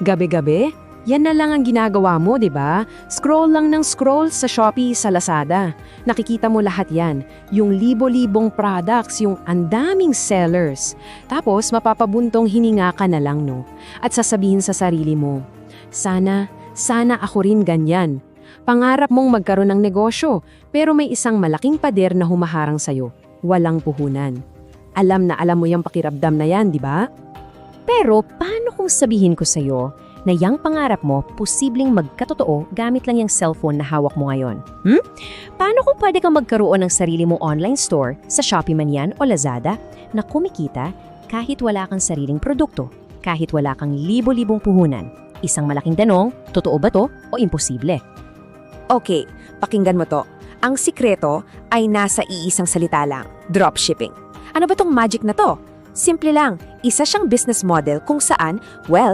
Gabi-gabi? Yan na lang ang ginagawa mo, di ba? Scroll lang ng scroll sa Shopee, sa Lazada. Nakikita mo lahat yan. Yung libo-libong products, yung andaming sellers. Tapos mapapabuntong hininga ka na lang, no? At sasabihin sa sarili mo, sana ako rin ganyan. Pangarap mong magkaroon ng negosyo, pero may isang malaking pader na humaharang sa'yo. Walang puhunan. Alam na alam mo yung pakiramdam na yan, di ba? Pero paano kung sabihin ko sa'yo na yung pangarap mo posibleng magkatotoo gamit lang yung cellphone na hawak mo ngayon? Paano kung pwede kang magkaroon ng sarili mong online store sa Shopee man yan o Lazada na kumikita kahit wala kang sariling produkto, kahit wala kang libo-libong puhunan? Isang malaking tanong, totoo ba to o imposible? Okay, pakinggan mo to. Ang sikreto ay nasa iisang salita lang, dropshipping. Ano ba tong magic na to? Simple lang, isa siyang business model kung saan,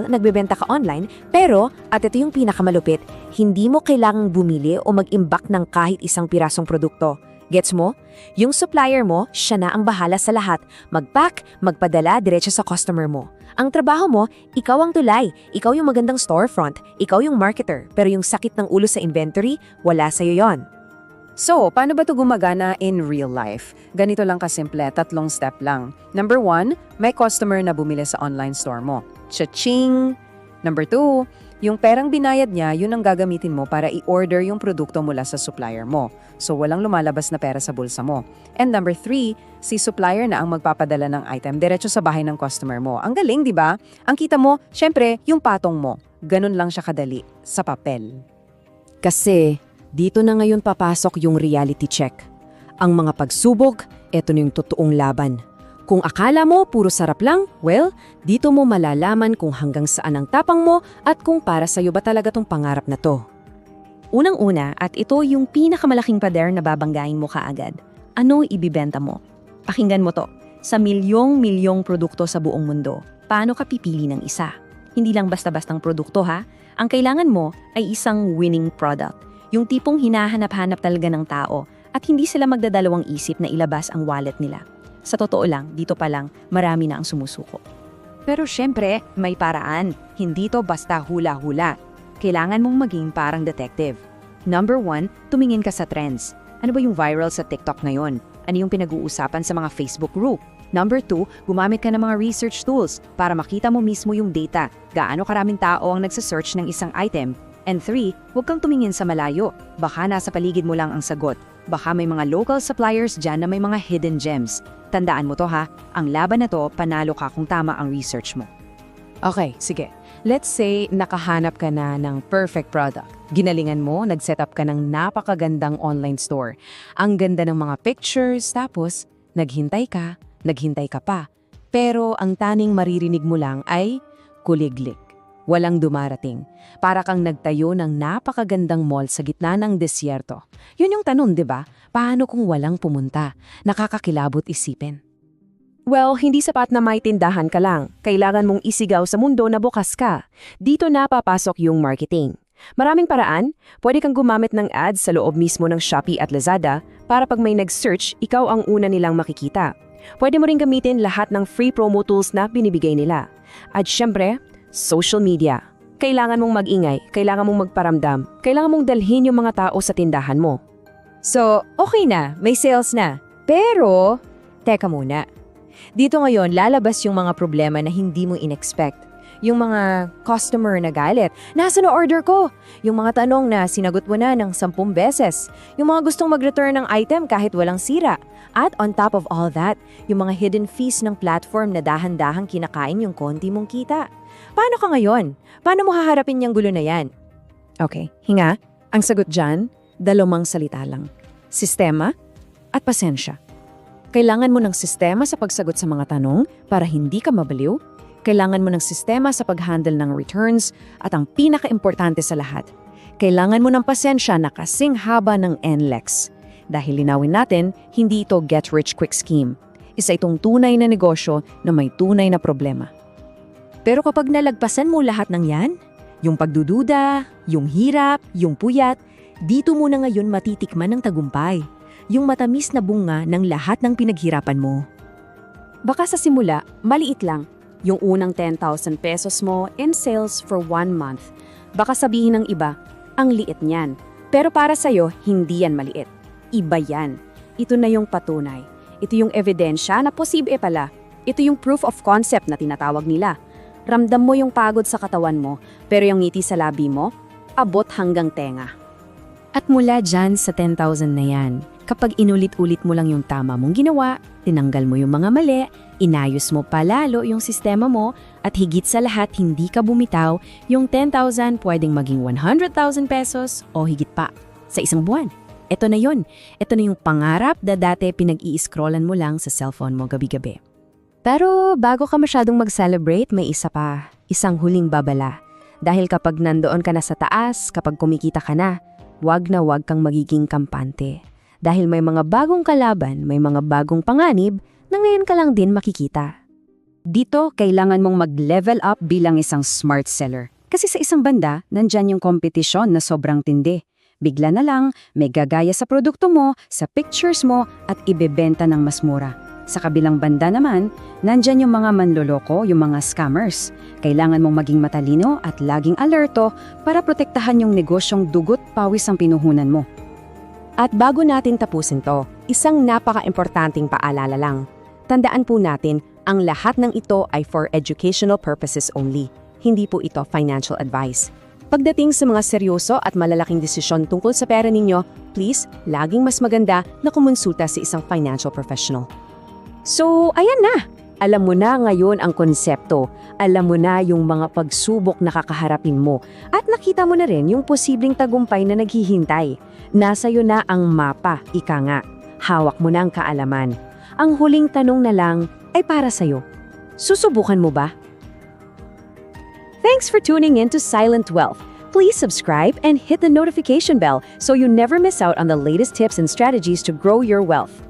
nagbebenta ka online, pero, at ito yung pinakamalupit, hindi mo kailangang bumili o mag-imbak ng kahit isang pirasong produkto. Gets mo? Yung supplier mo, siya na ang bahala sa lahat. Mag-pack, magpadala, diretso sa customer mo. Ang trabaho mo, ikaw ang tulay, ikaw yung magandang storefront, ikaw yung marketer, pero yung sakit ng ulo sa inventory, wala sa'yo yon. So, paano ba ito gumagana in real life? Ganito lang kasimple, 3 step lang. Number 1, may customer na bumili sa online store mo. Cha-ching! Number 2, yung perang binayad niya, yun ang gagamitin mo para i-order yung produkto mula sa supplier mo. So, walang lumalabas na pera sa bulsa mo. And number 3, si supplier na ang magpapadala ng item diretso sa bahay ng customer mo. Ang galing, di ba? Ang kita mo, syempre, yung patong mo. Ganun lang siya kadali, sa papel. Kasi dito na ngayon papasok yung reality check. Ang mga pagsubok, eto na yung totoong laban. Kung akala mo puro sarap lang, dito mo malalaman kung hanggang saan ang tapang mo at kung para sa'yo ba talaga tong pangarap na to. Unang-una, at ito yung pinakamalaking pader na babanggain mo kaagad. Ano ibibenta mo? Pakinggan mo to. Sa milyong-milyong produkto sa buong mundo, paano ka pipili ng isa? Hindi lang basta-bastang produkto ha. Ang kailangan mo ay isang winning product. Yung tipong hinahanap-hanap talaga ng tao at hindi sila magdadalawang isip na ilabas ang wallet nila. Sa totoo lang, dito pa lang, marami na ang sumusuko. Pero syempre, may paraan. Hindi to basta hula-hula. Kailangan mong maging parang detective. Number 1, tumingin ka sa trends. Ano ba yung viral sa TikTok ngayon? Ano yung pinag-uusapan sa mga Facebook group? Number 2, gumamit ka ng mga research tools para makita mo mismo yung data. Gaano karaming tao ang nagsasearch ng isang item? And 3, huwag kang tumingin sa malayo. Baka nasa paligid mo lang ang sagot. Baka may mga local suppliers dyan na may mga hidden gems. Tandaan mo to ha, ang laban na to, panalo ka kung tama ang research mo. Okay, sige. Let's say nakahanap ka na ng perfect product. Ginalingan mo, nag-set up ka ng napakagandang online store. Ang ganda ng mga pictures, tapos naghintay ka pa. Pero ang taning maririnig mo lang ay kuliglik. Walang dumarating. Para kang nagtayo ng napakagandang mall sa gitna ng disyerto. Yun yung tanong, di ba? Paano kung walang pumunta? Nakakakilabot isipin. Hindi sapat na may tindahan ka lang. Kailangan mong isigaw sa mundo na bukas ka. Dito na papasok yung marketing. Maraming paraan. Pwede kang gumamit ng ads sa loob mismo ng Shopee at Lazada para pag may nag-search, ikaw ang una nilang makikita. Pwede mo rin gamitin lahat ng free promo tools na binibigay nila. At syempre, social media. Kailangan mong mag-ingay, kailangan mong magparamdam, kailangan mong dalhin yung mga tao sa tindahan mo. So, okay na, may sales na. Pero, teka muna. Dito ngayon, lalabas yung mga problema na hindi mo in-expect. Yung mga customer na galit, nasa na order ko? Yung mga tanong na sinagot mo na ng 10 beses. Yung mga gustong mag-return ng item kahit walang sira. At on top of all that, yung mga hidden fees ng platform na dahan-dahang kinakain yung konti mong kita. Paano ka ngayon? Paano mo haharapin yung gulo na yan? Okay, hinga. Ang sagot dyan, 2 salita lang. Sistema at pasensya. Kailangan mo ng sistema sa pagsagot sa mga tanong para hindi ka mabaliw. Kailangan mo ng sistema sa pag-handle ng returns at ang pinaka-importante sa lahat, kailangan mo ng pasensya na kasing haba ng NLEX. Dahil linawin natin, hindi ito get-rich-quick scheme. Isa itong tunay na negosyo na may tunay na problema. Pero kapag nalagpasan mo lahat ng yan, yung pagdududa, yung hirap, yung puyat, dito mo na ngayon matitikman ng tagumpay. Yung matamis na bunga ng lahat ng pinaghirapan mo. Baka sa simula, maliit lang. Yung unang 10,000 pesos mo in sales for 1 month. Baka sabihin ng iba, ang liit niyan. Pero para sa'yo, hindi yan maliit. Iba yan. Ito na yung patunay. Ito yung ebidensya na posible pala. Ito yung proof of concept na tinatawag nila. Ramdam mo yung pagod sa katawan mo, pero yung ngiti sa labi mo, abot hanggang tenga. At mula dyan sa 10,000 na yan, kapag inulit-ulit mo lang yung tama mong ginawa, tinanggal mo yung mga mali, inayos mo palalo yung sistema mo, at higit sa lahat hindi ka bumitaw, yung 10,000 pwedeng maging 100,000 pesos o higit pa sa isang buwan. Ito na yun. Ito na yung pangarap na dati pinag-i-scrollan mo lang sa cellphone mo gabi-gabi. Pero bago ka masyadong mag-celebrate, may isa pa, isang huling babala. Dahil kapag nandoon ka na sa taas, kapag kumikita ka na wag kang magiging kampante. Dahil may mga bagong kalaban, may mga bagong panganib na ngayon ka lang din makikita. Dito, kailangan mong mag-level up bilang isang smart seller. Kasi sa isang banda, nandyan yung kompetisyon na sobrang tindi. Bigla na lang, may gagaya sa produkto mo, sa pictures mo, at ibebenta ng mas mura. Sa kabilang banda naman, nandyan yung mga manloloko, yung mga scammers. Kailangan mong maging matalino at laging alerto para protektahan yung negosyong dugot pawis ang pinuhunan mo. At bago natin tapusin to, isang napaka-importanting paalala lang. Tandaan po natin, ang lahat ng ito ay for educational purposes only. Hindi po ito financial advice. Pagdating sa mga seryoso at malalaking desisyon tungkol sa pera ninyo, please, laging mas maganda na kumonsulta sa isang financial professional. So, ayan na! Alam mo na ngayon ang konsepto. Alam mo na yung mga pagsubok na kakaharapin mo. At nakita mo na rin yung posibleng tagumpay na naghihintay. Nasa iyo na ang mapa, ika nga. Hawak mo na ang kaalaman. Ang huling tanong na lang ay para sa'yo. Susubukan mo ba? Thanks for tuning in to Silent Wealth. Please subscribe and hit the notification bell so you never miss out on the latest tips and strategies to grow your wealth.